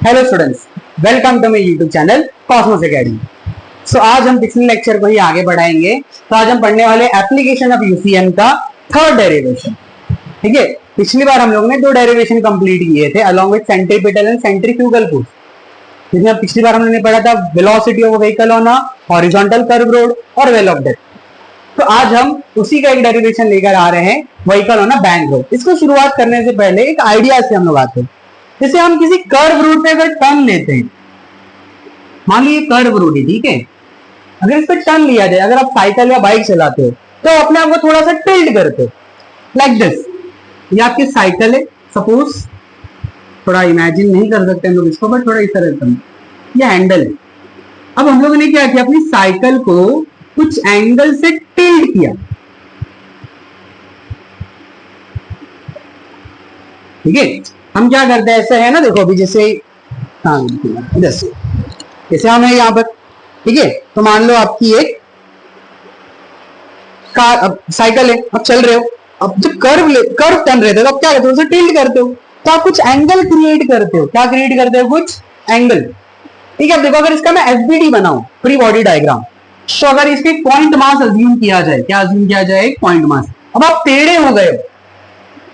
Hello students, welcome to my YouTube channel Cosmos academy. So आज हम पिछले lecture को ही आगे बढ़ाएंगे। तो आज हम पढ़ने वाले एप्लीकेशन ऑफ यूसीएन का थर्ड डेरिवेशन। ठीक है, पिछली बार हम लोगों ने 2 डेरिवेशन कंप्लीट किए थे along with centripetal and centrifugal force, जिसमें पिछली बार हमने पढ़ा था velocity of vehicle on a horizontal curve road और वेल ऑफ डेप्थ। तो आज हम उसी का एक डेरिवेशन लेकर आ रहे हैं, vehicle on a bank road. इसको शुरुआत करने से पहले एक आइडिया से हम लोग आते हैं। जैसे हम किसी कर्व रूट पे अगर टर्न लेते हैं, मान लीजिए कर्व रूट है, ठीक है, अगर इस पे टर्न लिया जाए, अगर आप साइकिल या बाइक चलाते हो तो अपने आप को थोड़ा सा टिल्ट करते हो लाइक दिस। ये आपकी साइकिल है, सपोज, थोड़ा इमेजिन नहीं कर सकते हम लोग इसको, बट थोड़ा इस तरह से ये हैंडल है। अब हम लोगों ने क्या किया, अपनी साइकिल को कुछ एंगल से टिल्ट किया, ठीक है। हम क्या करते हैं, ऐसे है ना, देखो अभी जैसे, हाँ जैसे हम है यहाँ पर, ठीक है। तो मान लो आपकी एक कार, अब साइकिल है, अब चल रहे हो, अब जब कर्व टर्न रहते हो तो आप क्या करते हो, उसे टिल्ट करते हो, तो आप कुछ एंगल क्रिएट करते हो। क्या क्रिएट करते हो, कुछ एंगल, ठीक है। अब देखो, अगर इसका मैं एफबीडी बनाऊं, फ्री बॉडी डायग्राम, तो अगर इसके पॉइंट मास अज्यूम किया जाए, क्या अज्यूम किया जाए, एक पॉइंट मास। अब आप टेढ़े हो गए हो,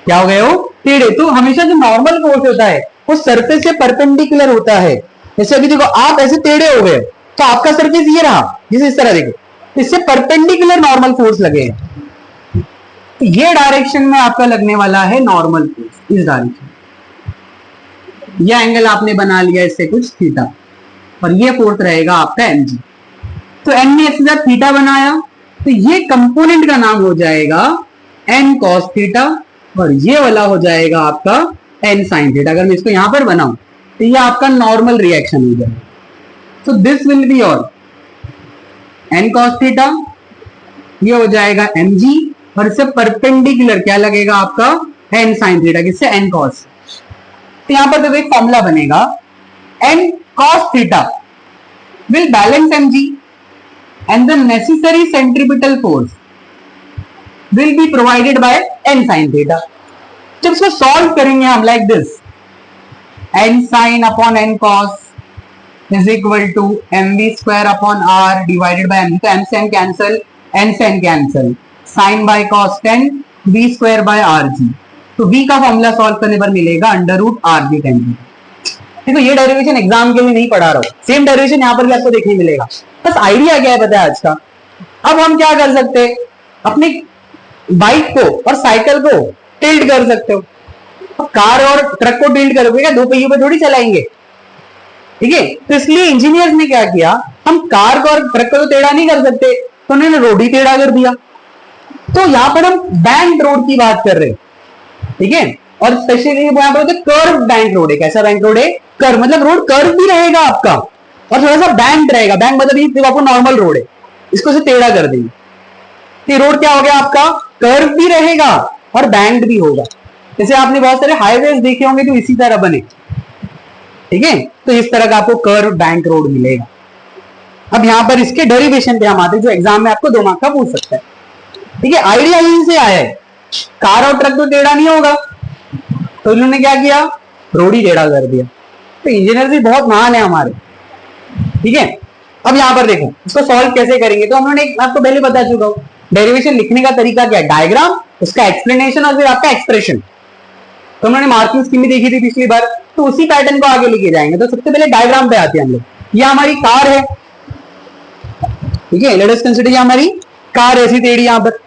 क्या हो गए हो, टेढ़े। तो हमेशा जो नॉर्मल फोर्स होता है वो सरफेस से परपेंडिकुलर होता है। जैसे अभी देखो, आप ऐसे टेढ़े हो गए तो आपका सरफेस ये रहा, जैसे इस तरह देखो, इससे परपेंडिकुलर नॉर्मल फोर्स लगे हैं। तो ये डायरेक्शन में आपका लगने वाला है नॉर्मल फोर्स, इस डायरेक्शन। ये एंगल आपने बना लिया इससे कुछ थीटा, और ये फोर्स रहेगा आपका एमजी। तो एन ने इसके साथ थीटा बनाया, तो ये कंपोनेंट का नाम हो जाएगा एन कॉस थीटा, और ये वाला हो जाएगा आपका एन साइन थीटा। अगर मैं इसको यहां पर बनाऊं तो ये आपका नॉर्मल रिएक्शन हो जाएगा। तो this will be your N cos theta, ये हो जाएगा एम जी, और इससे परपेंडिकुलर क्या लगेगा आपका एन साइन थीटा, किससे, एन कॉस। तो यहां पर तो एक फॉर्मूला बनेगा, N cos theta will balance M G and the necessary centripetal force will be provided by n sin theta। जब इसको सॉल्व करेंगे हम like this, n sin upon n cos is equal to mv square upon r divided by mv। तो m से n cancel, n से n cancel, sin by cos 10 v square by rg। तो v का formula solve करने पर मिलेगा under root rg 10। देखो, ये डेरिवेशन एग्जाम के लिए नहीं पढ़ा रहा हूं, सेम डेरिवेशन यहां पर भी आपको देखने मिलेगा। बस आइडिया क्या है पता है आज का। अब हम क्या कर सकते हैं, अपनी बाइक को और साइकिल को टिल्ट कर सकते हो। कार और ट्रक को टिल्ट करोगे क्या, 2 पहियों पे थोड़ी चलाएंगे, ठीक है। तो इसलिए इंजीनियर्स ने क्या किया, हम कार को और ट्रक को तो टेढ़ा नहीं कर सकते, तो उन्होंने रोड ही टेढ़ा कर दिया। तो यहां पर हम बैंक रोड की बात कर रहे हैं, ठीक है। और स्पेशली यहां पर कर्व बैंक रोड है। कैसा बैंक रोड है, कर्व, मतलब रोड कर्व भी रहेगा आपका और थोड़ा सा बैंक रहेगा। बैंक मतलब ये आपको नॉर्मल रोड है, इसको से टेढ़ा कर देंगे, तो रोड क्या हो गया आपका, कर्व भी रहेगा और बैंक्ड भी होगा। जैसे आपने बहुत सारे हाईवेज देखे होंगे जो इसी तरह बने, ठीक है। तो इस तरह का आपको कर्व बैंक रोड मिलेगा। अब यहां पर इसके डेरिवेशन पे हम आते हैं, जो एग्जाम में आपको 2 मार्क का पूछ सकता है, ठीक है। आइडिया यहीं से आया है, कार और ट्रक तो टेढ़ा नहीं होगा, तो इन्होंने क्या किया, रोड ही टेढ़ा कर दिया। तो इंजीनियर भी बहुत महान है हमारे, ठीक है। अब यहां पर देखो, इसको सॉल्व कैसे करेंगे। तो हमने आपको पहले बता चुका हूं, डेरिवेशन लिखने का तरीका क्या है, डायग्राम, उसका एक्सप्लेनेशन और फिर आपका एक्सप्रेशन। तो हमने मार्किंग स्कीम भी देखी थी पिछली बार, तो उसी पैटर्न को आगे लेके जाएंगे। तो सबसे पहले डायग्राम पे आते हैं हम लोग। ये हमारी कार है, ठीक है, लेट अस कंसीडर ये हमारी कार ऐसी टेढ़ी यहां पर,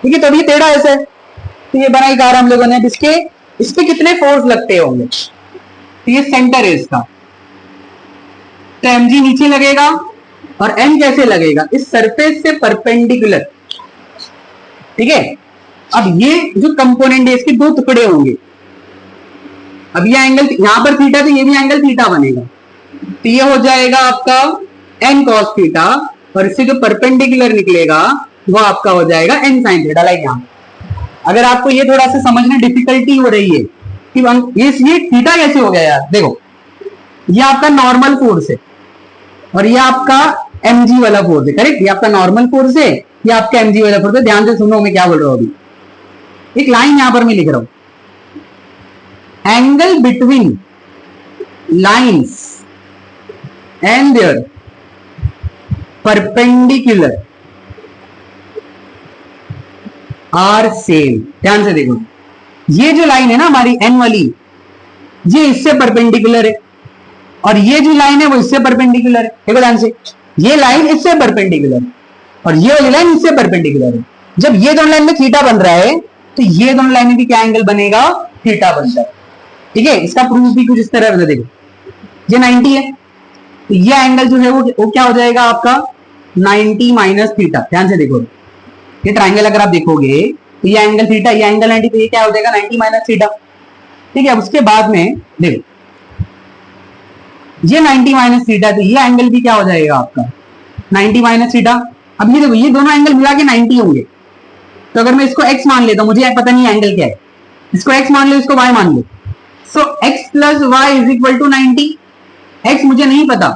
ठीक है। तो अभी टेढ़ा ऐसे है, तो ये बनाई कार हम लोगों ने। इस पे कितने फोर्स लगते होंगे, तो ये सेंटर है इसका, तो mg नीचे लगेगा और n कैसे लगेगा, इस सरफेस से परपेंडिकुलर, ठीक है। अब ये जो कंपोनेंट है इसके 2 टुकड़े होंगे। अब ये एंगल यहां पर थीटा, तो ये भी एंगल थीटा बनेगा, तो ये हो जाएगा आपका n cos थीटा, और इससे जो परपेंडिकुलर निकलेगा वो आपका हो जाएगा n sin थीटा। लाइक यहां अगर आपको ये थोड़ा सा समझने डिफिकल्टी हो रही है कि ये थीटा कैसे हो गया यार, देखो ये आपका नॉर्मल फोर्स है और ये आपका mg वाला फोर्स है, करेक्ट। ये आपका नॉर्मल फोर्स है, ये आपका mg वाला फोर्स है। ध्यान से सुनो मैं क्या बोल रहा हूं। अभी एक लाइन यहां पर मैं लिख रहा हूं, angle between lines and their perpendicular are same। ध्यान से देखो, ये जो लाइन है ना हमारी n वाली, ये इससे परपेंडिकुलर है, और ये जो लाइन है वो इससे परपेंडिकुलर है। देखो ध्यान से, ये लाइन इससे परपेंडिकुलर है और ये वाली लाइन इससे परपेंडिकुलर है। जब ये दोनों लाइन में थीटा बन रहा है तो ये दोनों लाइन में भी क्या एंगल बनेगा, थीटा बनता है। ठीक है, इसका प्रूफ भी कुछ इस तरह से देखो, ये 90 है तो ये एंगल जो है वो क्या हो जाएगा आपका 90 माइनस थीटा। ध्यान से देखो, ये ट्राइंगल अगर आप देखोगे तो ये एंगल थीटा, ये एंगल 90, तो ये क्या हो जाएगा 90 माइनस थीटा। ठीक है, उसके बाद में देखो ये 90 माइनस थीटा, तो ये एंगल भी क्या हो जाएगा आपका 90 माइनस थीटा। अब ये देखो, ये दोनों एंगल मिला के 90 होंगे, तो अगर मैं इसको x मान लेता हूं, मुझे पता नहीं एंगल क्या है, इसको x मान लो, इसको y मान लो, so x plus Y is equal to 90। x मुझे नहीं पता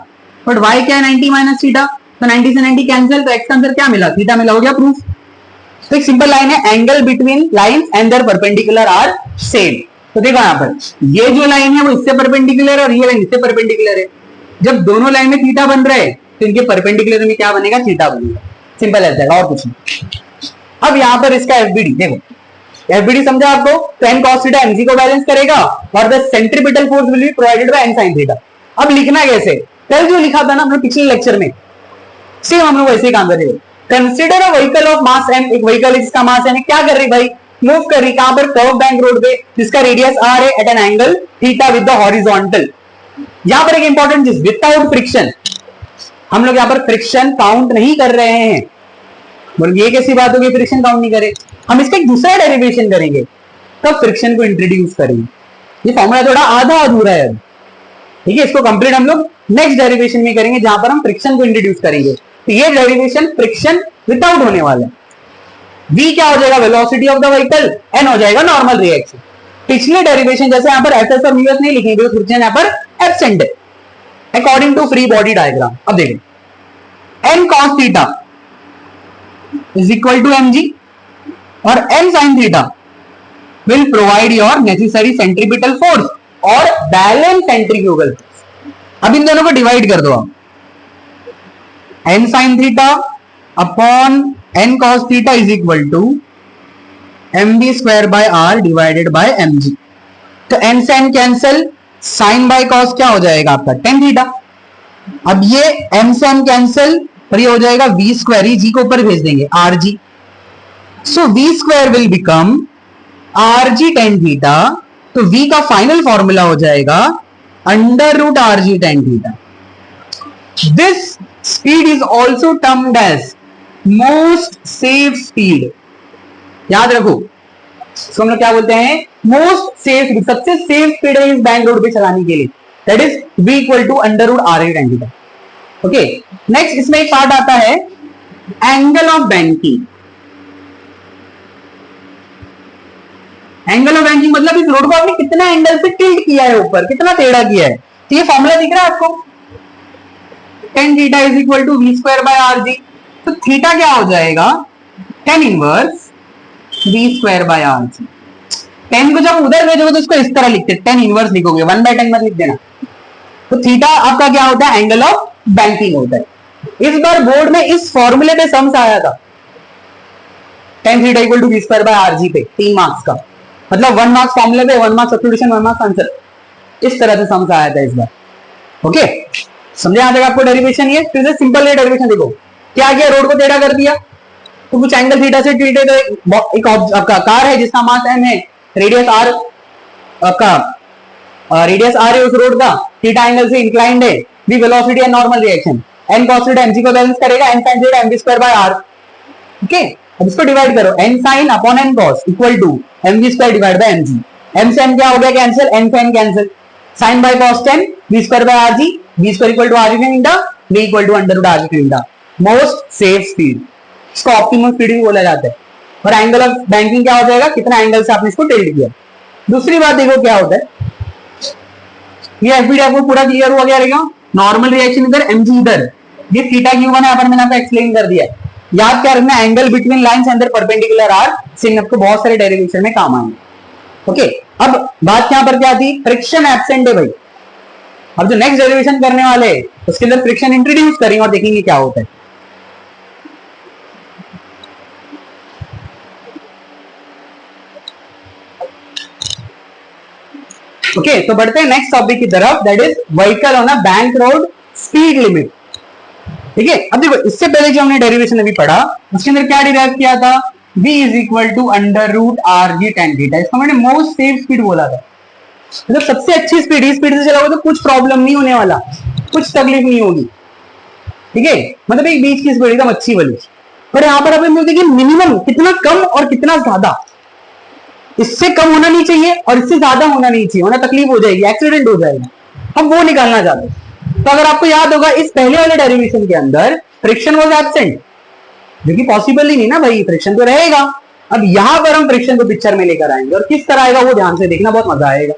बट y क्या है 90 माइनस थीटा, तो 90 से 90 कैंसिल, तो x का आंसर क्या मिला, थीटा मिला। हो गया प्रूफ। तो एक सिंपल लाइन है, angle between lines and their perpendicular are same. तो देखो यहाँ पर ये जो लाइन है वो इससे परपेंडिकुलर है और ये लाइन इससे परपेंडिकुलर है। जब दोनों लाइन में थीटा बन रहे हैं तो इनके परपेंडिकुलर में क्या बनेगा, थीटा बनेगा। सिंपल ऐसा है और कुछ नहीं। अब यहाँ पर इसका एफबीडी देखो, एफबीडी समझा आपको, तो एन कॉस थीटा एमजी को बैलेंस करेगा और the centripetal force will be provided by N sine theta. अब लिखना कैसे, कल जो लिखा था ना हमने पिछले लेक्चर में, सेम हम लोग वैसे ही काम करेंगे। Consider a vehicle of mass m, एक व्हीकल है जिसका मास m, क्या कर रही भाई, मूव कर रही, कहां पर, कर्व बैंक रोड पे, जिसका रेडियस r है at an angle theta with the horizontal. यहां पर एक इंपॉर्टेंट चीज, विदाउट फ्रिक्शन। हम लोग यहाँ पर फ्रिक्शन काउंट नहीं कर रहे हैं। बोल ये कैसी बात होगी फ्रिक्शन काउंट नहीं करे, हम इसका एक दूसरा डेरिवेशन करेंगे, तब फ्रिक्शन को इंट्रोड्यूस करेंगे। ये फॉर्मूला थोड़ा आधा अधूरा है, ठीक है, इसको कंप्लीट हम लोग नेक्स्ट डेरिवेशन में करेंगे जहां पर हम फ्रिक्शन को इंट्रोड्यूस करेंगे। तो ये डेरिवेशन फ्रिक्शन विदाउट होने वाला है। v क्या हो जाएगा, velocity of the vehicle, n हो जाएगा नॉर्मल रिएक्शन। पिछले डेरिवेशन जैसे यहाँ पर एस और म्यूएस नहीं लिखेंगे, फ्रिक्शन यहाँ पर एब्सेंट है according to free body diagram. अब देखो n cos theta is equal to mg और n sin theta will provide your necessary centripetal force और बैलेंस सेंट्रीफ्यूगल फोर्स। अब इन दोनों को डिवाइड कर दो आप, n sin theta upon n cos theta is equal to mv square by r divided by mg। तो n से n cancel, sine by cos क्या हो जाएगा आपका tan थीटा। अब ये m से m कैंसिल और ये हो जाएगा v स्क्वायर, ही g को ऊपर भेज देंगे rg। So v square will become rg tan theta. तो v का फाइनल फॉर्मूला हो जाएगा under root rg tan theta. This speed is also termed as most safe speed. याद रखो, इसको हम लोग क्या बोलते हैं, मोस्ट सेफ, सबसे सेफ स्पीड है इस बैंक रोड पे चलाने के लिए, that is v equal to under root r tan theta. Okay, next इसमें एक पार्ट आता है angle of banking. Angle of banking मतलब इस रोड को आपने कितना एंगल से टिल्ट किया है, ऊपर कितना टेढ़ा किया है। तो ये फॉर्मूला दिख रहा है आपको, tan theta is equal to v square by rg। तो थीटा क्या हो जाएगा, tan inverse v square by rg। tan को जब उधर भेजोगे तो इसको इस तरह लिखते हैं, tan इनवर्स लिखोगे, 1/tan मत लिख देना। तो थीटा आपका क्या होता है, एंगल ऑफ बैंकिंग होता है। इस बार बोर्ड में इस फॉर्मूले पे सम्स आया था, tan theta equal to v square by rg पे 3 मार्क्स का, मतलब 1 मार्क्स फॉर्मूले पे, 1 मार्क्स सब्स्टिट्यूशन, 1 मार्क्स आंसर, इस तरह से सम्स आया था इस बार। ओके, समझे आ जाएगा आपको डेरिवेशन। ये फिर से सिंपल है डेरिवेशन। देखो क्या किया, रोड को टेढ़ा कर दिया, तो कुछ एंगल थीटा से टिल्ट है, तो एक आपका कार है जिसका मास m है, रेडियस r का रेडियस r है उस रोड का, थीटा एंगल से इंक्लाइंड है, v velocity and normal reaction, n cos theta mg को बैलेंस करेगा, n sin theta mv square by r। Okay, अब इसको डिवाइड करो, n sin upon n cos equal to mv square divide by mg। m से n क्या हो गया cancel, n से n cancel, sin by cos 10 v square by rg, v square equal to rg tan theta, v equal to under root rg tan theta. Most safe speed, इसको optimum speed भी बोला जाता है। और angle of banking क्या हो जाएगा, कितना एंगल से आपने इसको टिल्ट किया। दूसरी बात देखो क्या होता है, ये एफबीडी आपको पूरा क्लियर हुआ क्या रहेगा, नॉर्मल रिएक्शन इधर, mg इधर, ये थीटा q1 है, मैंने आपको एक्सप्लेन कर दिया। याद क्या रखना, angle between lines and their perpendicular are same, आपको बहुत सारे डेरिवेशन में काम आएंगे। ओके, अब बात यहां पर क्या थी, फ्रिक्शन एब्सेंट है भाई, अब जो नेक्स्ट डेरिवेशन करने वाले उसके अंदर फ्रिक्शन इंट्रोड्यूस करेंगे और देखेंगे क्या होता है। ओके तो बढ़ते हैं नेक्स्ट टॉपिक की तरफ, that is vehicle on a bank road speed limit. ठीक है, अब देखो इससे पहले जो हमने डेरिवेशन अभी पढ़ा उसके अंदर क्या डिराइव किया था, v is equal to under root R G tan theta. इसको मैंने मोस्ट सेफ स्पीड बोला था, मतलब सबसे अच्छी स्पीड, इस स्पीड से चलाओगे तो कुछ प्रॉब्लम नहीं होने वाला, कुछ तकलीफ नहीं होगी। ठीक है, मतलब एक बीच की स्पीड एकदम अच्छी वाली। पर यहाँ पर अपन देखिए मिनिमम कितना कम और कितना ज्यादा, इससे कम होना नहीं चाहिए और इससे ज्यादा होना नहीं चाहिए, वरना तकलीफ हो जाएगी, एक्सीडेंट हो जाएगा। हम वो निकालना चाहते हैं। तो अगर आपको याद होगा इस पहले वाले डेरिवेशन के अंदर फ्रिक्शन वाज एब्सेंट, जो कि पॉसिबल ही नहीं ना भाई, फ्रिक्शन तो रहेगा। अब यहां पर हम फ्रिक्शन को पिक्चर में लेकर आएंगे और किस तरह आएगा वो ध्यान से देखना, बहुत मजा आएगा।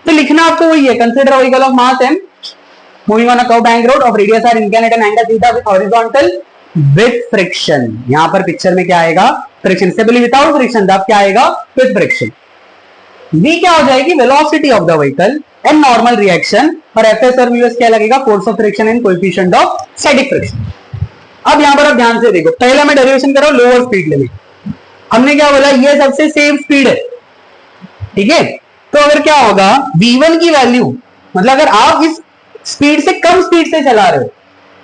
तो लिखना आपको वही है, consider vehicle of mass m moving on a curve bank road of radius r inclined at an angle theta with horizontal with friction. यहां पर पिक्चर में क्या आएगा, फ्रिक्शन। स्टेबली विदाउट फ्रिक्शन तब क्या आएगा, विद फ्रिक्शन। v क्या हो जाएगी, velocity of the vehicle, n normal reaction, और fs और vs क्या लगेगा, force of friction and coefficient of static friction. अब यहां पर आप ध्यान से देखो, पहला मैं डेरिवेशन कर रहा हूं लोअर स्पीड लिमिट। हमने क्या बोला, ये सबसे सेफ स्पीड है। ठीक है, तो अगर क्या होगा v1 की वैल्यू, मतलब अगर आप इस स्पीड से कम स्पीड से चला रहे हो,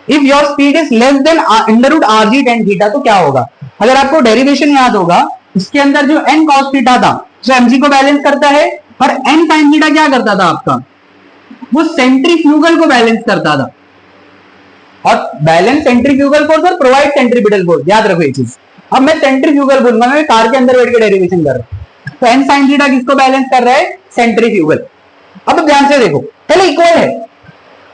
if your speed is less than under root R G tan theta, तो क्या होगा, अगर आपको डेरिवेशन याद होगा इसके अंदर जो n cos थीटा था जो mg को बैलेंस करता है, और n sin थीटा क्या करता था आपका, वो सेंट्रीफ्यूगल को बैलेंस करता था। और बैलेंस सेंट्रीफ्यूगल फोर्स और प्रोवाइड सेंट्रीपिटल फोर्स, याद रखो ये चीज। अब मैं सेंट्रीफ्यूगल बोलूंगा, मैं कार के अंदर बैठ के डेरिवेशन कर रहा हूं, तो n sin थीटा किसको बैलेंस कर रहा है, सेंट्रीफ्यूगल। अब ध्यान से देखो, पहले इक्वल है,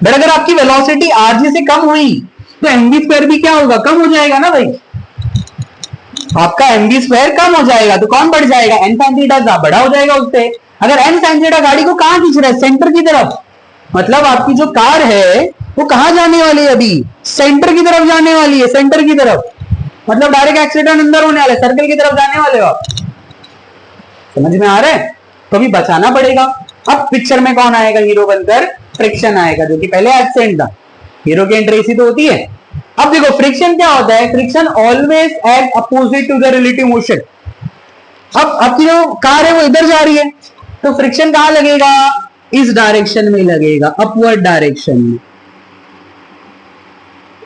बट अगर आपकी वेलोसिटी आरजी से कम हुई तो mv स्क्वायर भी क्या होगा, कम हो जाएगा ना भाई, आपका mv स्क्वायर कम हो जाएगा, तो कौन बढ़ जाएगा, n sin थीटा बड़ा हो जाएगा उससे। अगर n sin थीटा गाड़ी को कहां खींच रहा है, सेंटर की तरफ, मतलब आपकी जो कार है वो कहां जाने वाली है, अभी सेंटर की तरफ जाने वाली है, सेंटर की तरफ, मतलब डायरेक्ट एक्सीडेंट अंदर होने वाला है, सर्कल की तरफ जाने वाले हो आप। समझ में आ रहा है, तो अभी बचाना पड़ेगा। अब पिक्चर में कौन आएगा हीरो बनकर, फ्रिक्शन आएगा, जो कि पहले एब्सेंट था। हीरो की एंट्री इसी तो होती है। अब देखो फ्रिक्शन क्या होता है, friction always act opposite to the relative motion. अब आपकी जो कार है वो इधर जा रही है, तो फ्रिक्शन कहां लगेगा, इस डायरेक्शन में लगेगा, अपवर्ड डायरेक्शन में।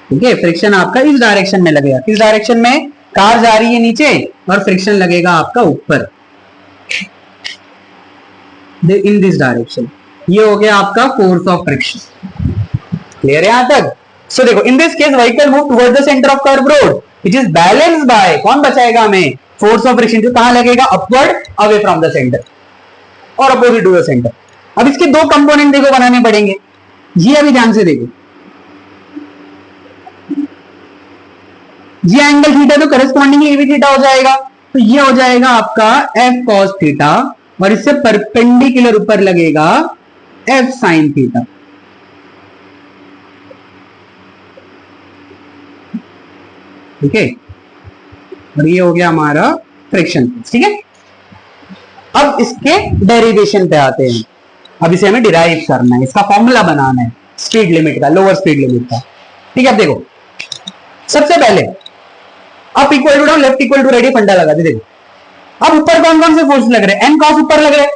ठीक है, फ्रिक्शन आपका इस डायरेक्शन में लगेगा, किस डायरेक्शन में, कार जा रही है नीचे और फ्रिक्शन लगेगा आपका ऊपर, इन दिस डायरेक्शन। ये हो गया आपका फोर्स ऑफ फ्रिक्शन। क्लियर है यहां तक। सो देखो, in this case vehicle move toward the centre of curve road which is balanced bye, कौन बचाएगा हमें, फोर्स ऑफ फ्रिक्शन, जो कहां लगेगा, upward, away from the centre और अपोजिट टू द सेंटर। अब इसके दो कंपोनेंट देखो बनाने पड़ेंगे, ये अभी ध्यान से देखो। ये एंगल थीटा तो करस्पॉन्डिंग ए बी थीटा हो जाएगा, तो ये हो जाएगा आपका एफ कॉस थीटा, और इससे परपेंडिकुलर ऊपर लगेगा एफ साइन थीटा। ठीक है, और ये हो गया हमारा फ्रिक्शन। ठीक है, अब इसके डेरिवेशन पे आते हैं। अब इसे हमें डिराइव करना है, इसका फॉर्मूला बनाना है स्पीड लिमिट का, लोअर स्पीड लिमिट का। ठीक है, अब देखो सबसे पहले up equal to down, left equal to radius, फंडा लगा दे। देखो अब ऊपर कौन कौन से फोर्स लग रहे हैं, एन कॉस ऊपर लग रहा है,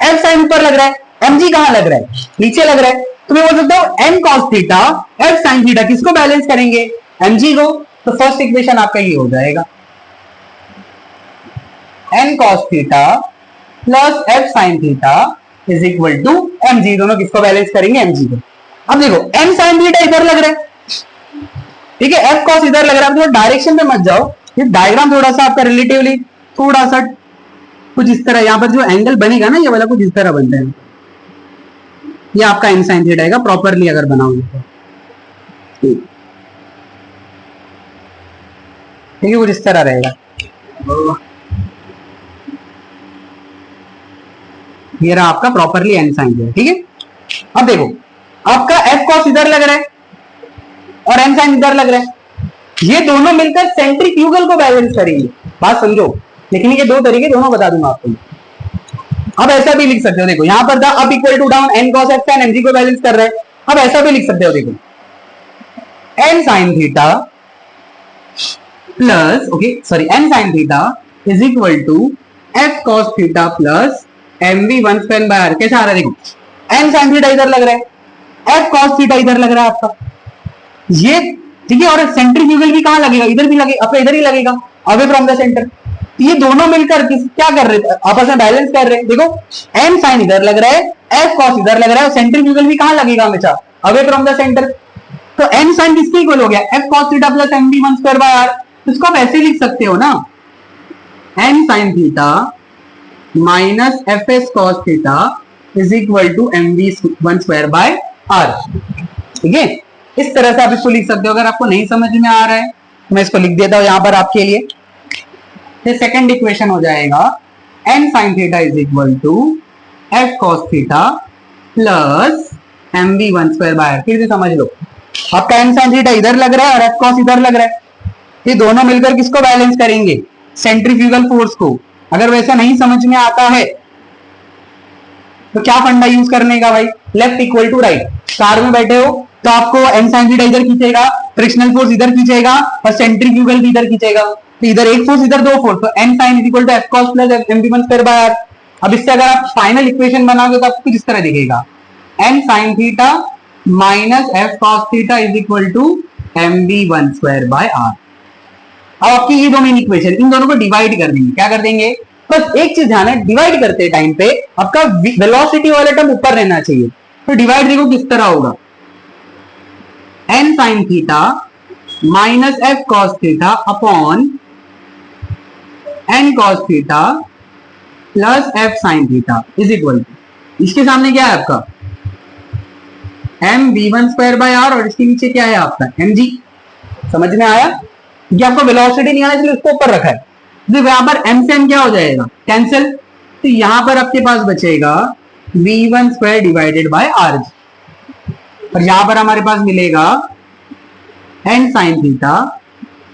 एफ साइन ऊपर लग रहा है, एमजी कहां लग रहा है, नीचे लग रहा है। तो मैं बोल सकता हूं N cos theta F sine theta किसको बैलेंस करेंगे, एमजी को। तो फर्स्ट इक्वेशन आपका ये हो जाएगा, N cos theta plus F sine theta is equal to MG. दोनों किसको बैलेंस करेंगे, एमजी को। अब देखो एन साइन थीटा इधर लग रहा है, ठीक है, एफ कॉस इधर लग रहा है। आप डायरेक्शन पे मत जाओ, ये डायग्राम थोड़ा सा आपका रिलेटिवली थोड़ा सा कुछ इस तरह, यहां पर जो एंगल बनेगा ना ये वाला कुछ इस तरह बनता है, ये आपका एन साइन थीटा आएगा प्रॉपरली अगर बनाओगे तो। ठीक है, कुछ इस तरह रहेगा। ये रहा आपका प्रॉपरली एन साइन थीटा। ठीक है, अब देखो आपका एफ कॉस इधर लग रहा है और एन साइन इधर लग रहा है, ये दोनों मिलकर सेंट्रीफ्यूगल को बैलेंस करेंगे। बात समझो, लिखने के दो तरीके, दोनों बता दूंगा आपको। अब ऐसा भी लिख सकते हो, देखो यहां पर था up equal to down N cos F N G को बैलेंस कर रहे हैं। अब ऐसा भी लिख सकते हो, देखो N sine theta plus N sine theta is equal to F cos theta plus M V one square by R. कैसा आ रहा है देखो, एन साइन थीटा इधर लग रहा है, एफ कॉस थीटा इधर लग रहा है आपका, ये ठीक है। और सेंट्रीफ्यूगल भी कहां लगेगा, इधर भी लगेगा, आपका इधर ही लगेगा अवे फ्रॉम द सेंटर। ये दोनों मिलकर क्या कर रहे थे, आपस में बैलेंस कर रहे हैं। देखो एन साइन इधर लग रहा है, एफ कॉस इधर लग रहा है, और सेंट्रीफ्यूगल भी कहां लगेगा हमेशा, अवे फ्रॉम द सेंटर। तो एन साइन किसके इक्वल हो गया, F cos theta plus M V one square by R. इसको आप ऐसे लिख सकते हो ना, N sine theta minus F S cos theta is equal to M V one square by R. ठीक है, इस तरह से आप इसको लिख सकते हो। अगर आपको नहीं समझ में आ रहा है तो मैं इसको लिख देता हूं यहां पर आपके लिए। फिर सेकंड इक्वेशन हो जाएगा N sine theta is equal to F cos theta plus M V one square by R. फिर से समझ लो, आपका एन साइन थीटा इधर लग रहा है और एफ कॉस इधर लग रहा है, ये दोनों मिलकर किसको बैलेंस करेंगे, सेंट्रीफ्यूगल फोर्स को। अगर वैसा नहीं समझ में आता है तो क्या फंडा यूज करने का भाई, left equal to right. Car में बैठे हो तो आपको एन साइन थीटा इधर खींचेगा, फ्रिक्शनल फोर्स इधर खींचेगा और सेंट्रीफ्यूगल भी इधर खींचेगा। तो इधर एक फोर्स इधर दो फोर्स, तो N sine is equal to F cos plus M V one square by R. अब इससे अगर आप फाइनल इक्वेशन बनाओगे तो आपको कुछ इस तरह दिखेगा, N sine theta minus F cos theta is equal to M V one square by R. अब आपकी ये दो मेन इक्वेशन, इन दोनों को डिवाइड कर देंगे। क्या कर देंगे, बस एक चीज ध्यान है, डिवाइड करते टाइम पे आपका वेलोसिटी वाला टर्म ऊपर रहना चाहिए। तो डिवाइड देखो किस तरह होगा, N sine theta minus F cos theta upon N cos theta plus F sine theta is equal to, इसके सामने क्या है आपका M V one square by R, और इसके नीचे क्या है आपका एम जी। समझ में आया, क्योंकि आपको वेलोसिटी नहीं आना इसलिए उसको ऊपर रखा है। तो यहां पर एम से एम क्या हो जाएगा, कैंसिल। तो यहां पर आपके पास बचेगा V one square divided by R G, और यहां पर हमारे पास मिलेगा N sine theta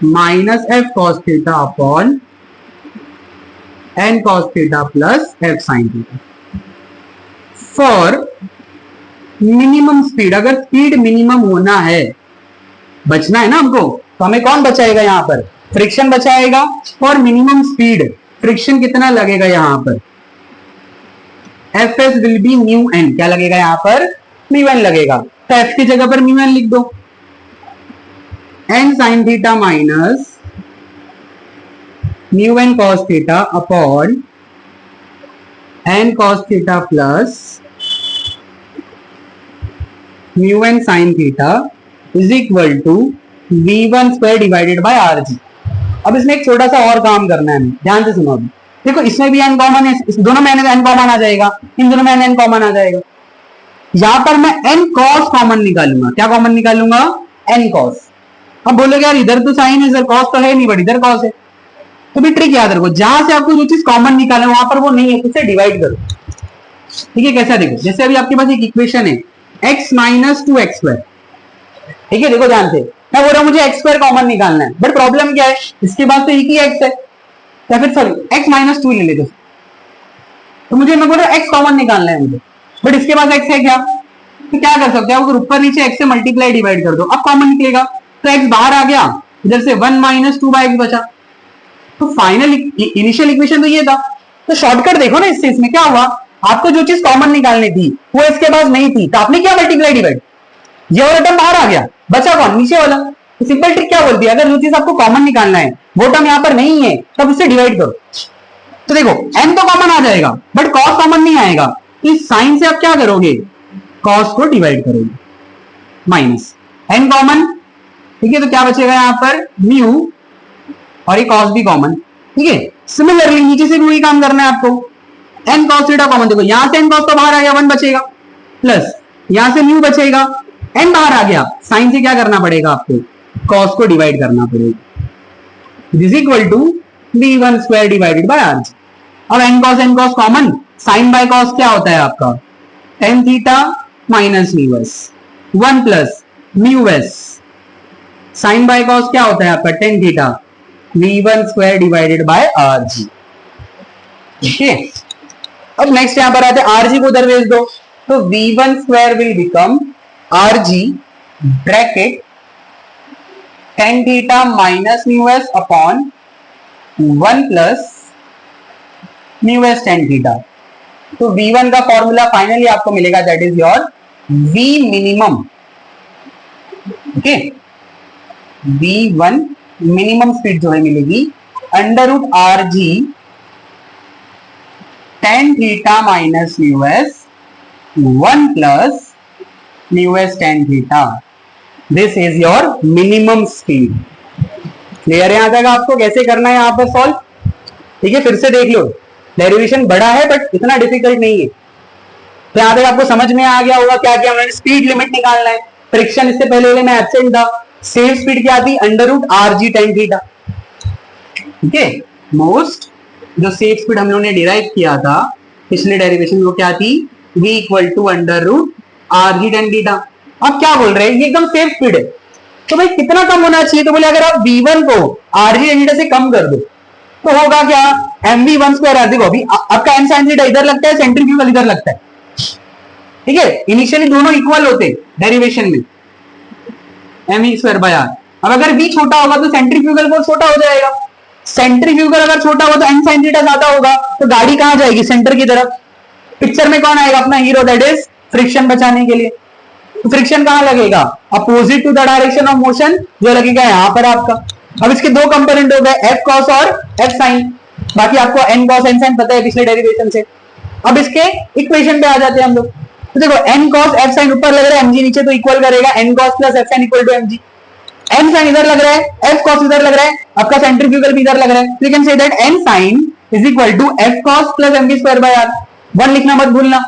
minus F cos theta upon N cos theta plus F sine theta. For minimum speed, अगर स्पीड मिनिमम होना है, बचना है ना हमको, तो हमें कौन बचाएगा, यहां पर फ्रिक्शन बचाएगा। फॉर मिनिमम स्पीड फ्रिक्शन कितना लगेगा यहां पर, F S will be mu N. क्या लगेगा यहां पर, म्यू एन लगेगा। तो एफ की जगह पर म्यू एन लिख दो, N sine theta minus mu N cos theta upon N cos theta plus mu N sine theta is equal to V one square divided by R G. अब इसमें एक छोटा सा और काम करना है, ध्यान से सुनो। अभी देखो इसमें भी एन कॉमन है, इस दोनों में एन कॉमन आ जाएगा, इन दोनों में एन कॉमन आ जाएगा। यहां पर मैं एन कॉस कॉमन निकालूंगा। क्या कॉमन निकालूंगा, एन कॉस। अब बोलोगे यार इधर तो साइन है सर, कॉस तो है नहीं, बट इधर कॉस है। तो भी ट्रिक याद रखो, जहां से आपको जो चीज कॉमन निकालना वहां पर वो नहीं है, उससे डिवाइड करो। ठीक है, कैसा देखो, जैसे अभी आपके पास एक इक्वेशन है x minus two x square. ठीक है, देखो ध्यान से, मैं बोल रहा हूं मुझे एक्स स्क्वायर कॉमन निकालना है, बट प्रॉब्लम क्या है, इसके बाद तो एक ही एक्स है, या फिर सॉरी एक्स माइनस टू ले लेते। तो मुझे, मैं बोल रहा हूं एक्स कॉमन निकालना है मुझे, बट इसके पास एक्स है क्या, तो क्या कर सकते हो, अगर ऊपर नीचे एक्स से मल्टीप्लाई डिवाइड कर दो, अब कॉमन निकलेगा। तो एक्स बाहर आ गया, इधर से one minus two by x बचा। तो फाइनल इनिशियल इक्वेशन तो ये था। तो शॉर्टकट देखो ना इससे, इसमें क्या हुआ, आपको जो चीज कॉमन निकालनी थी वो इसके पास नहीं थी, तो आपने क्या मल्टीप्लाई डिवाइड, ये वाला टर्म बाहर आ गया, बचा कौन, नीचे वाला। तो सिंपल ट्रिक क्या बोलती है, अगर जो चीज आपको कॉमन निकालना है वो टर्म यहाँ पर नहीं है, तब उससे डिवाइड करो। तो देखो n तो कॉमन आ जाएगा, बट कॉस कॉमन नहीं आएगा। इस साइन से आप क्या करोगे, कॉस को डिवाइड करोगे, माइनस n कॉमन। ठीक है, तो क्या बचेगा यहाँ पर, म्यू, और ये कॉस भी कॉमन। ठीक है, सिमिलरली नीचे से भी वही काम करना है आपको, एन कॉस थीटा कॉमन। देखो यहां से एन कॉस तो बाहर आ गया, वन बचेगा, प्लस यहां से म्यू बचेगा, एन बाहर आ गया, साइन से क्या करना पड़ेगा आपको, कॉस को डिवाइड करना पड़ेगा। This equal to B one square divided by R. अब N cos common, sine by cos क्या होता है आपका, tan theta minus mu S, one plus mu S, sine by cos क्या होता है आपका, tan theta V one square divided by R G. ठीक है, अब नेक्स्ट यहां पर आते हैं आरजी को उधर भेज दो, तो v1 square will become RG bracket tan theta minus mu S upon 1 plus mu S tan theta. तो v1 का फॉर्मूला फाइनली आपको मिलेगा, that is your v minimum. Okay, v1 minimum speed जो है मिलेगी under root R G tan theta minus mu S 1 plus mu S tan theta. This is your minimum speed. Clear है यहां तक आपको कैसे करना है यहां पर सॉल्व? ठीक है, फिर से देख लो, डेरिवेशन बड़ा है बट इतना डिफिकल्ट नहीं है। तो यहां तक आपको समझ में आ गया होगा क्या क्या हमने स्पीड लिमिट निकालना है। फ्रिक्शन इससे पहले में एब्सेंट था, सेफ स्पीड क्या थी under root R G tan theta. ठीक है, मोस्ट जो सेफ स्पीड हम लोगों ने डिराइव किया था पिछले डेरिवेशन वो क्या थी, v equal to under root R G tan theta. अब क्या बोल रहे हैं, ये एकदम सेफ स्पीड है, तो भाई कितना कम होना चाहिए? तो बोले अगर आप v1 को आर जी tan थीटा से कम कर दो तो होगा क्या, mv1 स्क्वायर। देखो अभी आपका m sin थीटा इधर लगता है, सेंट्रीफ्यूगल इधर लगता है। ठीक है, इनिशियली दोनों इक्वल होते डेरिवेशन में, mv स्क्वायर बाय r। अब अगर v छोटा होगा तो सेंट्रीफ्यूगल फोर्स छोटा हो जाएगा, सेंट्रीफ्यूगल अगर छोटा होगा तो m sin थीटा ज्यादा होगा, तो गाड़ी कहां जाएगी, सेंटर की तरफ। पिक्चर में कौन आएगा, अपना हीरो, दैट इज फ्रिक्शन बचाने के लिए। तो फ्रिक्शन कहां लगेगा, opposite to the direction of motion, जो लगेगा यहां पर आपका। अब इसके दो कंपोनेंट हो गए, एफ कॉस और एफ साइन। बाकी आपको एन कॉस एन साइन पता है पिछले डेरिवेशन से। अब इसके इक्वेशन पे आ जाते हैं हम लोग। तो देखो एन कॉस एफ साइन ऊपर लग रहा है, एमजी नीचे, तो इक्वल करेगा N cos plus F sine equal to MG. N sine इधर लग रहा है, एफ कॉस इधर लग रहा है, आपका सेंट्रीफ्यूगल भी इधर लग रहा है, तो you can say that N sine is equal to F cos plus MV square by R. 1 लिखना मत भूलना।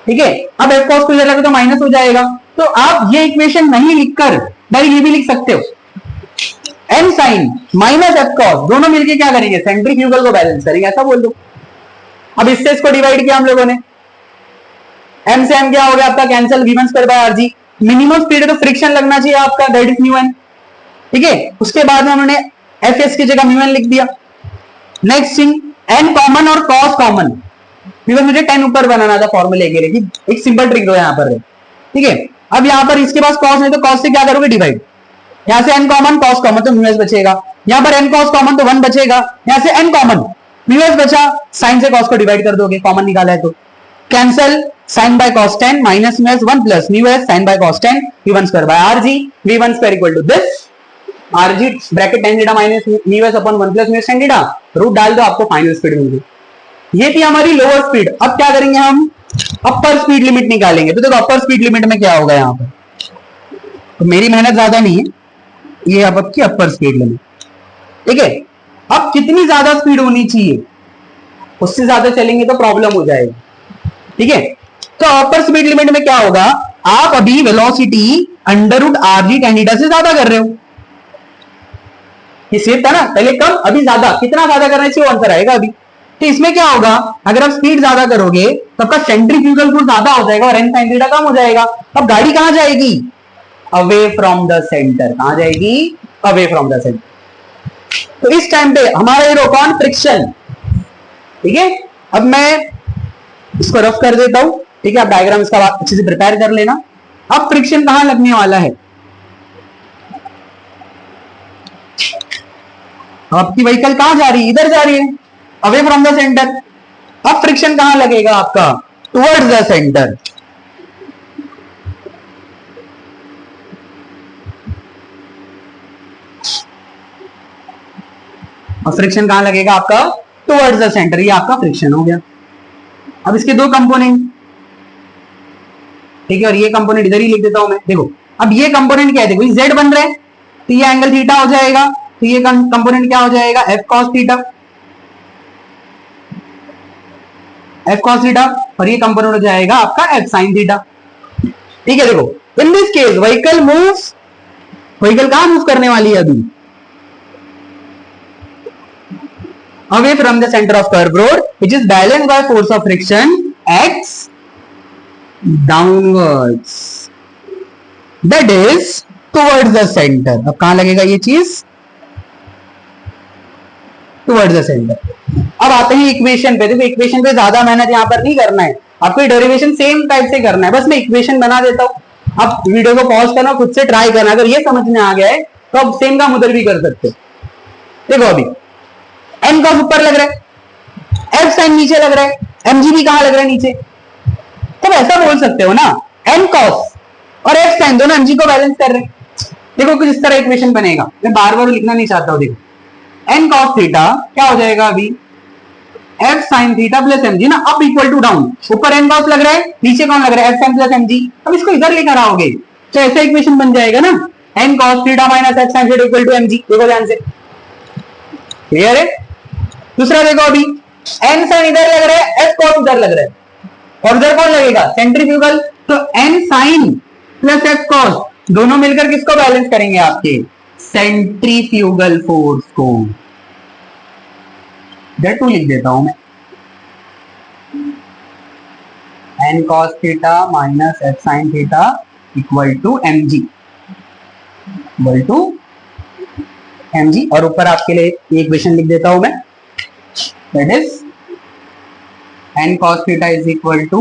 ठीक है, अब एफ कॉस को इधर लगे तो माइनस हो जाएगा, तो आप ये इक्वेशन नहीं लिखकर डायरेक्ट ये भी लिख सकते हो, N sine minus F cos, दोनों मिलके क्या करेंगे, सेंट्रीफ्यूगल को बैलेंस करेंगे, ऐसा बोल दो। अब इससे इसको डिवाइड किया हम लोगों ने, एम से एम क्या हो गया आपका cancel, v1 square by RG. Minimum speed है तो फ्रिक्शन लगना चाहिए आपका, दैट इज म्यू एन। ठीक है, उसके बाद में उन्होंने एफ एस की जगह म्यू एन लिख दिया। नेक्स्ट थिंग, एन कॉमन और कॉस कॉमन, बिकॉज मुझे 10 ऊपर बनाना था फॉर्मूले के लिए, एक सिंपल ट्रिक दो यहां पर। ठीक है, अब यहां पर इसके पास कॉस नहीं तो कॉस से क्या करोगे, डिवाइड। यहां से एन कॉमन कॉस कॉमन तो म्यू एस बचेगा, यहां पर एन कॉस कॉमन तो 1 बचेगा, यहां से एन कॉमन म्यू एस बचा, साइन से कॉस को डिवाइड कर दोगे, कॉमन निकाला है तो cancel, sin by cos 10 minus mu s 1 plus mu s sin by cos 10 v1 square by rg, v1 square equal to this rg bracket tan theta minus mu s upon 1 plus mu s tan theta, root डाल दो, आपको final speed मिल गई। ये थी हमारी lower speed. अब क्या करेंगे हम, अपर स्पीड लिमिट निकालेंगे। तो देखो अपर स्पीड लिमिट में क्या होगा यहाँ पर, तो मेरी मेहनत ज्यादा नहीं है, ये अब आपकी अपर स्पीड लिमिट। ठीक है, अब कितनी ज्यादा स्पीड होनी चाहिए, उससे ज्यादा चलेंगे तो प्रॉब्लम हो जाएगी। ठीक है, तो अपर स्पीड लिमिट में क्या होगा, आप अभी velocity under root R G tan theta से ज्यादा कर रहे हो। ये सेफ था ना, पहले कम अभी ज्यादा, कितना ज्यादा करना चाहिए आंसर आएगा अभी। तो इसमें क्या होगा, अगर आप स्पीड ज्यादा करोगे तो आपका सेंट्रीफ्यूगल फोर्स ज्यादा हो जाएगा और एन साइन थीटा कम हो जाएगा। अब गाड़ी कहां जाएगी, अवे फ्रॉम द सेंटर। कहां जाएगी, अवे फ्रॉम द सेंटर। तो इस टाइम पे हमारा हीरो कौन, फ्रिक्शन। ठीक है, अब मैं इसको रफ कर देता हूं। ठीक है, आप डायग्राम इसका अच्छे से प्रिपेयर कर लेना। अब फ्रिक्शन कहां लगने वाला है, आपकी व्हीकल कहां जा रही है, इधर जा रही है, अवे फ्रॉम द सेंटर। अब फ्रिक्शन कहां लगेगा आपका, टुवर्ड्स द सेंटर। और फ्रिक्शन कहां लगेगा आपका, टुवर्ड्स द सेंटर। ये आपका फ्रिक्शन हो गया। अब इसके दो कंपोनेंट, ठीक है, और ये कंपोनेंट इधर ही लिख देता हूं मैं। देखो अब ये कंपोनेंट क्या है, देखो ये z बन रहा है तो ये एंगल थीटा हो जाएगा, तो ये कंपोनेंट क्या हो जाएगा, f cos theta, f cos theta, और ये कंपोनेंट हो जाएगा आपका f sin थीटा। ठीक है, देखो in this case vehicle moves, vehicle कहां मूव करने वाली है अभी, away from the center of curve road which is balanced by force of friction acts downwards, that is towards the center। अब कहां लगेगा ये चीज, टुवर्ड्स द सेंटर। अब आते हैं इक्वेशन पे। देखो इक्वेशन पे ज्यादा मेहनत यहाँ पर नहीं करना है, आपको डेरिवेशन सेम टाइप से करना है। बस मैं इक्वेशन बना देता हूँ, आप वीडियो को पॉज करना, खुद से ट्राई करना। अगर ये समझ में आ गया है तो आप सेम काम उधर भी कर सकते हो। देखो अभी एन कॉस ऊपर लग रहा है, एफ साइन नीचे लग रहा है, एमजी भी कहां लग रहा है? नीचे। तो ऐसा बोल सकते हो ना, एन कॉस और एफ साइन दोनों एमजी को बैलेंस कर रहे हैं। देखो कुछ इस तरह इक्वेशन बनेगा, मैं बार बार लिखना नहीं चाहता हूं। देखो एन कॉस थीटा क्या हो जाएगा अभी, F sine theta plus MG ना, अप इक्वल टू डाउन। ऊपर एन कॉस लग रहा है, नीचे कौन लग रहा है? F sine plus MG. अब इसको इधर लेकर आओगे तो ऐसा इक्वेशन बन जाएगा ना, N cos theta minus F sine theta equal to MG. देखो ध्यान से, क्लियर है? दूसरा देखो अभी एन साइन इधर लग रहा है, एफ कॉस उधर लग रहा है, और उधर कौन लगेगा? सेंट्रीफ्यूगल। तो N sine plus F cos दोनों मिलकर किसको बैलेंस करेंगे? आपके सेंट्रीफ्यूगल फोर्स को। Z2 लिख देता हूं मैं, N cos theta minus F sine theta equal to MG, equal to MG. और ऊपर आपके लिए एक इक्वेशन लिख देता हूं मैं, that is N cos theta is equal to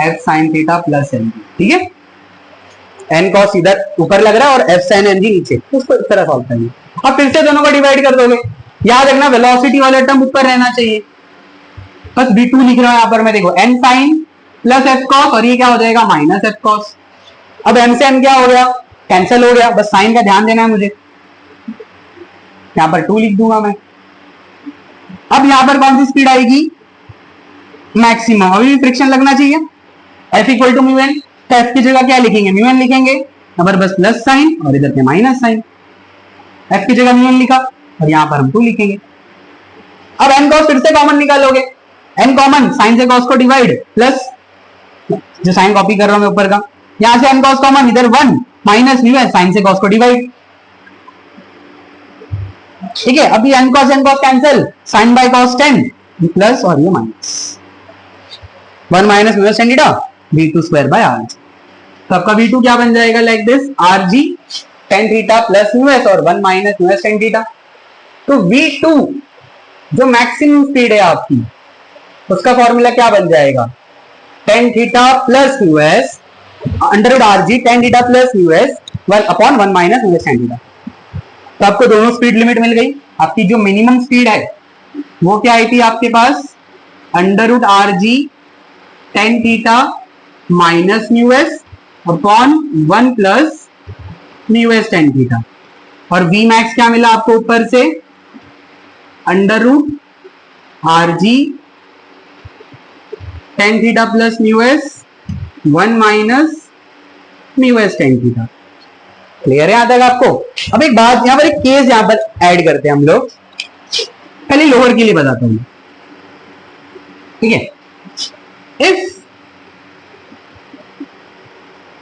F sine theta plus MG. ठीक है, एन कॉस इधर ऊपर लग रहा है और एफ साइन एमजी नीचे, उसको इस तरह सॉल्व करेंगे। अब फिर से दोनों को डिवाइड कर दोगे। याद रखना वेलोसिटी वाला टर्म ऊपर रहना चाहिए, बस v2 लिख रहा हूं यहां पर मैं। देखो N sine plus F cos, और ये क्या हो जाएगा? Minus F cos. अब एम से एम क्या हो गया? कैंसिल हो गया। बस साइन का ध्यान देना है मुझे, यहां पर 2 लिख दूंगा मैं। अब यहां पर कौन सी स्पीड आएगी? मैक्सिमम। अभी फ्रिक्शन लगना चाहिए, F equal to mu N. तो एफ की जगह क्या लिखेंगे? म्यू एन लिखेंगे, यहां पर बस प्लस साइन और इधर पे माइनस साइन। एफ की जगह म्यू एन लिखा और यहां पर हम 2 लिखेंगे। अब एन कॉस फिर से कॉमन निकालोगे, एन कॉमन, साइन से कॉस को डिवाइड, प्लस जो साइन कॉपी कर रहा हूं मैं ऊपर का, यहां से एन कॉस कॉमन, इधर 1 माइनस म्यू एन, साइन से कॉस को डिवाइड। ठीक है, अभी एन कॉस cancel, sine by cos 10 plus और ये minus 1 minus mu N tan theta v2 square by R. तो आपका v2 क्या बन जाएगा? Like this, R G tan theta plus mu S और 1 minus mu S tan theta. तो v2 जो मैक्सिमम स्पीड है आपकी, उसका फॉर्मूला क्या बन जाएगा? tan theta plus mu S under root R G tan theta plus mu S 1 upon 1 minus mu S tan theta. तो आपको दोनों स्पीड लिमिट मिल गई। आपकी जो मिनिमम स्पीड है वो क्या आई थी आपके पास? Under root R G tan theta minus mu S upon 1 plus mu S tan theta. और v मैक्स क्या मिला आपको ऊपर से? Under root R G tan theta plus mu S 1 minus mu S tan theta. Clear है यहां तक आपको? अब एक बात, यहां पर एक केस यहां पर ऐड करते हैं हम लोग, पहले लोअर के लिए बताता हूं। ठीक है, if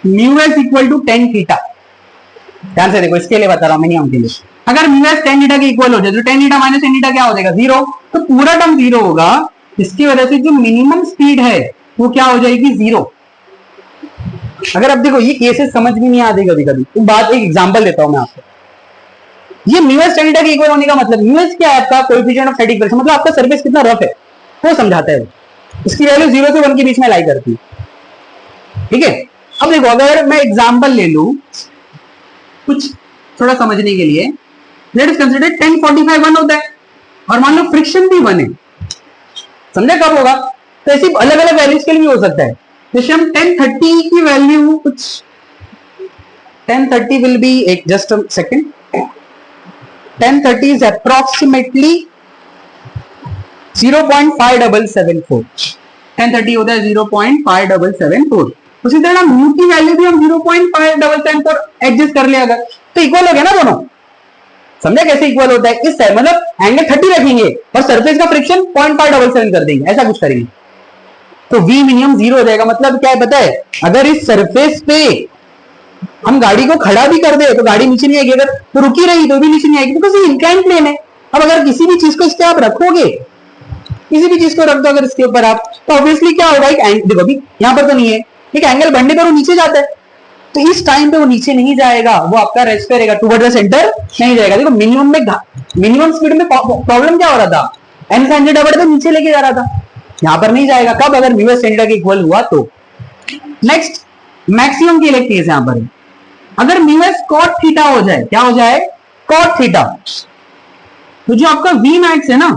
mu S equal to tan theta, ध्यान से देखो, इसके लिए बता रहा हूं, मिनिमम के लिए। अगर म्यू एस tan थीटा के इक्वल हो जाए तो tan theta minus tan theta क्या हो जाएगा? 0। तो पूरा टर्म 0 होगा, इसकी वजह से जो मिनिमम स्पीड है वो क्या हो जाएगी? 0। अगर अब देखो ये केसेस समझ भी नहीं आते कभी कभी, तो बात एक एग्जांपल देता हूं मैं आपको। ये म्यू एस tan थीटा के इक्वल होने का मतलब, म्यू एस क्या है आपका? कोएफिशिएंट ऑफ स्टैटिक फ्रिक्शन, मतलब आपका सरफेस कितना रफ है वो समझाता है। इसकी वैल्यू 0 से 1 के बीच में लाई करती है। ठीक है, अब देखो अगर मैं एग्जांपल ले लूं कुछ थोड़ा समझने के लिए, लेट अस कंसीडर tan 45 1 होता है और मान लो फ्रिक्शन भी 1 है, समझे कब होगा? तो ऐसी अलग अलग वैल्यूज के लिए भी हो सकता है। जैसे हम tan 30 की वैल्यू कुछ, tan 30 विल बी, एक just second, tan 30 is approximately 0.5774। tan 30 होता है 0.5774। उसी तरह म्यू की वैल्यू भी हम 0.5774 एडजस्ट कर ले अगर, तो इक्वल हो गया ना दोनों। समझे कैसे इक्वल होता है? इस साइड मतलब एंगल 30 रखेंगे और सरफेस का फ्रिक्शन 0.577 कर देंगे, ऐसा कुछ करेंगे तो v मिनिमम 0 हो जाएगा। मतलब क्या है पता है? अगर इस सरफेस पे हम गाड़ी को खड़ा भी कर दे तो गाड़ी नीचे नहीं आएगी, अगर तो रुकी रही तो भी नीचे नहीं आएगी, बिकॉज ये इंक्लाइन प्लेन है। अब अगर किसी भी चीज को इस पे आप रखोगे, किसी भी चीज को रख दो अगर इसके ऊपर आप, तो ऑब्वियसली क्या होगा? एक देखो अभी यहां पर तो नहीं है, एक एंगल बढ़ने पर वो नीचे जाता है, तो इस टाइम पे वो नीचे नहीं जाएगा, वो आपका रेस्ट करेगा, टुवर्ड द सेंटर नहीं जाएगा। देखो मिनिमम स्पीड में प्रॉब्लम क्या हो रहा था, एन साइन थीटा बड़े तो नीचे लेके जा रहा था, यहां पर नहीं जाएगा। कब, अगर म्यू एस सेंटर के इक्वल हुआ तो। नेक्स्ट मैक्सिमम की अलग केस यहां पर, अगर म्यू एस कॉट थीटा हो जाए, क्या हो जाए, कॉट थीटा, तो जो आपका वी मैक्स है ना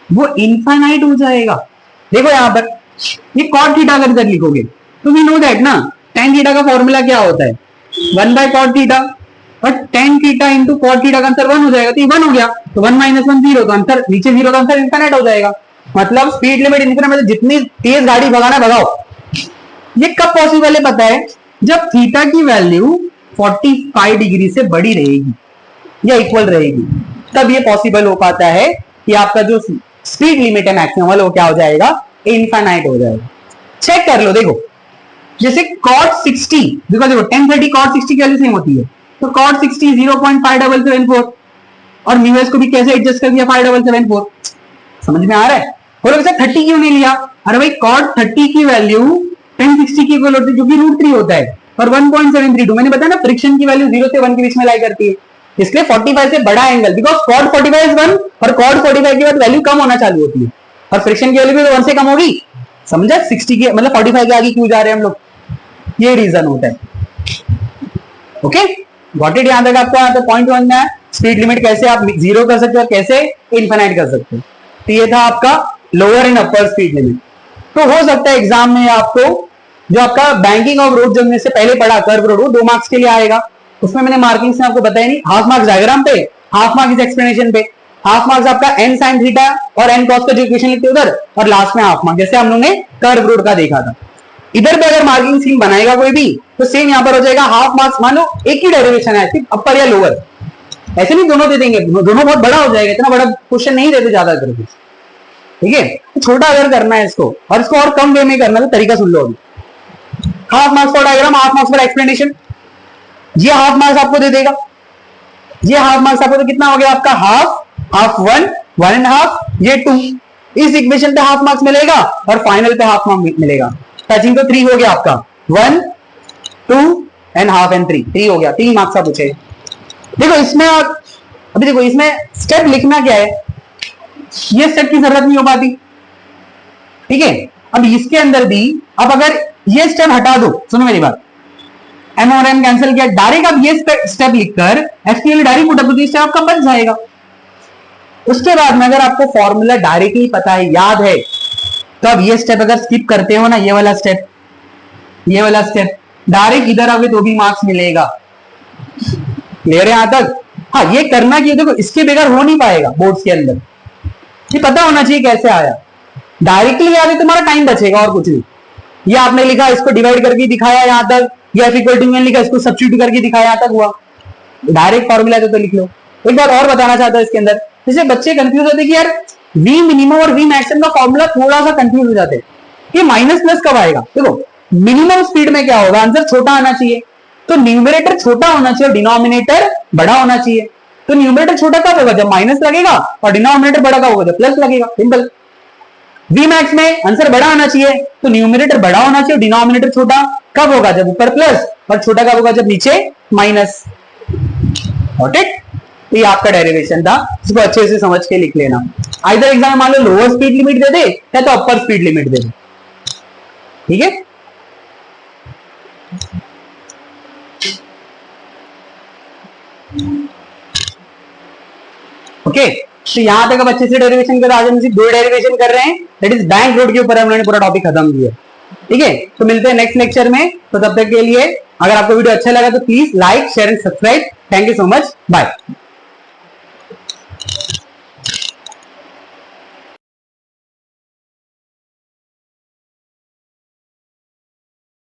वो इनफाइनाइट हो जाएगा। देखो यहां पर ये कॉट थीटा अगर इधर लिखोगे तो वी नो दैट ना tan थीटा का फॉर्मूला क्या होता है, 1 बाय कॉट थीटा, और tan theta into cot theta का आंसर 1 हो जाएगा, तो ये 1 हो गया, तो 1 माइनस 1 0, तो आंसर नीचे 0 का आंसर इनफाइनाइट हो जाएगा। मतलब स्पीड लिमिट इनफिनिट, मतलब जितनी तेज गाड़ी भगाना भगाओ। ये कब पॉसिबल है पता है, जब थीटा की वैल्यू 45 डिग्री से बड़ी रहेगी या इक्वल रहेगी, तब ये पॉसिबल हो पाता है कि आपका जो स्पीड लिमिट है मैक्सिमम वो क्या हो जाएगा, इनफाइनाइट हो जाएगा। चेक कर लो, देखो जैसे cot 60, देखो देखो tan 30 cot 60 की वैल्यू सेम होती है, तो cot 60 0.5774, और म्यू एस को भी कैसे एडजस्ट कर दिया 5774, समझ में आ रहा है। बोलो सर 30 क्यों नहीं लिया, अरे भाई cot 30 की वैल्यू tan 60 की इक्वल होती है, जो कि √3 होता है, और 1.732, मैंने बताया ना फ्रिक्शन की वैल्यू 0 से 1 के बीच में लाई करती है, इसलिए 45 से बड़ा एंगल, बिकॉज cot 45 is 1 और cot 45 के बाद वैल्यू कम होना चालू होती है, और फ्रिक्शन की वैल्यू भी 1 से कम होगी, समझा। 60 के मतलब 45 के आगे क्यों जा रहे हैं हम लोग, ये रीजन होता है। ओके, गॉट इट, यहां तक आपको यहाँ पे पॉइंट समझना है, स्पीड लिमिट कैसे आप जीरो कर सकते हो और कैसे इनफिनाइट कर सकते हो। तो ये था आपका lower and upper speed limit. तो हो सकता है एग्जाम में आपको जो आपका बैंकिंग ऑफ रोड जमने से पहले पढ़ा कर्व रोड, वो 2 मार्क्स के लिए आएगा, उसमें मैंने मार्किंग से आपको बताया नहीं, हाफ मार्क्स डायग्राम पे, हाफ मार्क्स एक्सप्लेनेशन पे, हाफ मार्क्स आपका एन साइन थीटा और एन कॉस का जो इक्वेशन लिखते उधर, और लास्ट में हाफ मार्क्स जैसे हम लोगों ने कर्व रोड का देखा था। इधर पे अगर मार्किंग स्कीम बनाएगा कोई भी तो सेम यहां पर हो जाएगा, हाफ मार्क्स मान लो एक ही डेरिवेशन है, सिर्फ अपर या लोअर, ऐसे नहीं दोनों दे देंगे, दोनों बहुत बड़ा हो जाएगा, इतना बड़ा क्वेश्चन नहीं देते ज्यादा करके, ठीक है। तो छोटा अगर करना है इसको और इसको और कम वे में करना है तो तरीका सुन लो अभी। Half marks for diagram, half marks for explanation, ये हाफ मार्क्स आपको दे देगा, ये हाफ मार्क्स आपको तो कितना हो गया आपका, हाफ 1 1.5 ये 2, इस इक्वेशन पे हाफ मार्क्स मिलेगा और फाइनल पे हाफ मार्क्स मिलेगा। टचिंग तो 3 हो गया आपका, 1 2 एंड हाफ एंड 3 हो गया, 3 मार्क्स आप पूछे। देखो इसमें आप अभी देखो इसमें स्टेप लिखना क्या है, ये स्टेप की जरूरत नहीं हो पाती, ठीक है। अब इसके अंदर भी अब अगर ये स्टेप हटा दो, सुनो मेरी बात, एम और एम कैंसिल किया, डायरेक्ट आप ये स्टेप लिखकर SQL direct put up step आपका बच जाएगा। उसके बाद में अगर आपको फॉर्मूला डायरेक्टली पता है, याद है, तो अब ये स्टेप अगर स्किप करते हो ना, ये वाला स्टेप डायरेक्ट इधर आओगे तो भी मार्क्स मिलेगा, क्लियर है यहां तक। हाँ, ये करना कि देखो इसके बगैर हो नहीं पाएगा बोर्ड्स के अंदर, ये पता होना चाहिए कैसे आया, डायरेक्टली आगे तुम्हारा टाइम बचेगा और कुछ नहीं। ये आपने लिखा, इसको डिवाइड करके दिखाया यहां तक, या F इक्वल टू एन लिखा, इसको सब्स्टिट्यूट करके दिखाया, यहां तक हुआ, डायरेक्ट फॉर्मूला तो लिख लो। एक बात और बताना चाहता हूं इसके अंदर, जैसे बच्चे कंफ्यूज होते कि यार वी मिनिमम और वी मैक्सिमम का फॉर्मूला थोड़ा सा कंफ्यूज हो जाते हैं, ये माइनस प्लस कब आएगा। देखो मिनिमम स्पीड में क्या होगा, आंसर छोटा आना चाहिए, तो न्यूमरेटर छोटा होना चाहिए और डिनोमिनेटर बड़ा होना चाहिए। तो न्यूमरेटर छोटा कब होगा, जब माइनस लगेगा, और डिनोमिनेटर बड़ा कब होगा, जब प्लस लगेगा, सिंपल। वी मैक्स में आंसर बड़ा आना चाहिए, तो न्यूमरेटर बड़ा होना चाहिए, डिनोमिनेटर छोटा कब होगा, जब ऊपर प्लस, और छोटा कब होगा, जब नीचे माइनस। Got it. तो ये आपका डेरिवेशन था, इसको अच्छे से समझ के लिख लेना। आइदर एग्जाम में मान लो लोअर स्पीड लिमिट दे दे या तो अपर स्पीड लिमिट दे दे, ठीक है। ओके, तो यहां तक अब अच्छे से डेरिवेशन कर, आज हम सिर्फ 2 डेरिवेशन कर रहे हैं, दैट इज बैंक रोड के ऊपर हमने पूरा टॉपिक खत्म किया, ठीक है। तो मिलते हैं नेक्स्ट लेक्चर में, तो तब तक के लिए अगर आपको वीडियो अच्छा लगा तो please like share and subscribe. Thank you so much, bye.